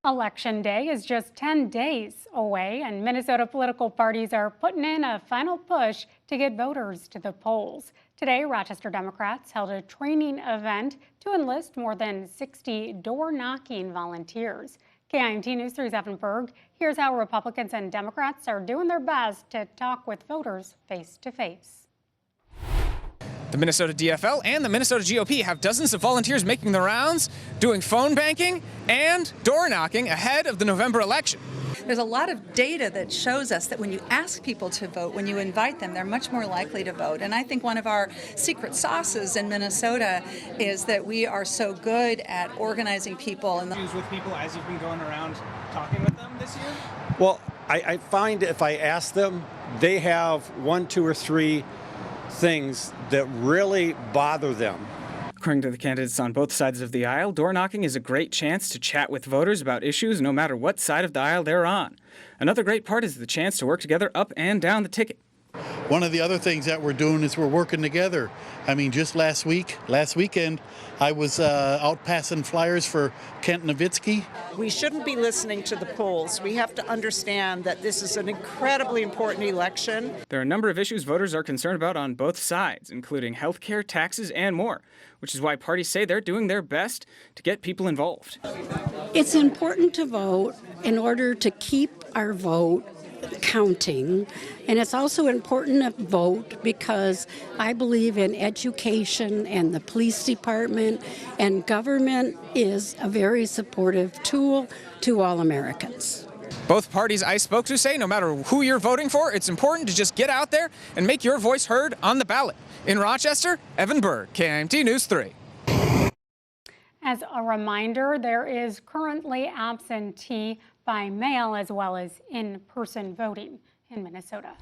Election Day is just 10 days away, and Minnesota political parties are putting in a final push to get voters to the polls. Today, Rochester Democrats held a training event to enlist more than 60 door-knocking volunteers. KIMT News 3's Evan Berg. Here's how Republicans and Democrats are doing their best to talk with voters face-to-face. The Minnesota DFL and the Minnesota GOP have dozens of volunteers making the rounds, doing phone banking and door knocking ahead of the November election. There's a lot of data that shows us that when you ask people to vote, when you invite them, they're much more likely to vote. And I think one of our secret sauces in Minnesota is that we are so good at organizing people. And with people as you've been going around talking with them this year? Well, I find if I ask them, they have 1, 2, or 3 things that really bother them. According to the candidates on both sides of the aisle, door knocking is a great chance to chat with voters about issues no matter what side of the aisle they're on. Another great part is the chance to work together up and down the ticket. One of the other things that we're doing is we're working together. I mean, just last weekend, I was out passing flyers for Kent Nowitzki. We shouldn't be listening to the polls. We have to understand that this is an incredibly important election. There are a number of issues voters are concerned about on both sides, including health care, taxes, and more, which is why parties say they're doing their best to get people involved. It's important to vote in order to keep our vote counting, and it's also important to vote because I believe in education and the police department, and government is a very supportive tool to all Americans. Both parties I spoke to say no matter who you're voting for, it's important to just get out there and make your voice heard on the ballot. In Rochester, Evan Berg, KIMT News 3. As a reminder, there is currently absentee by mail as well as in-person voting in Minnesota.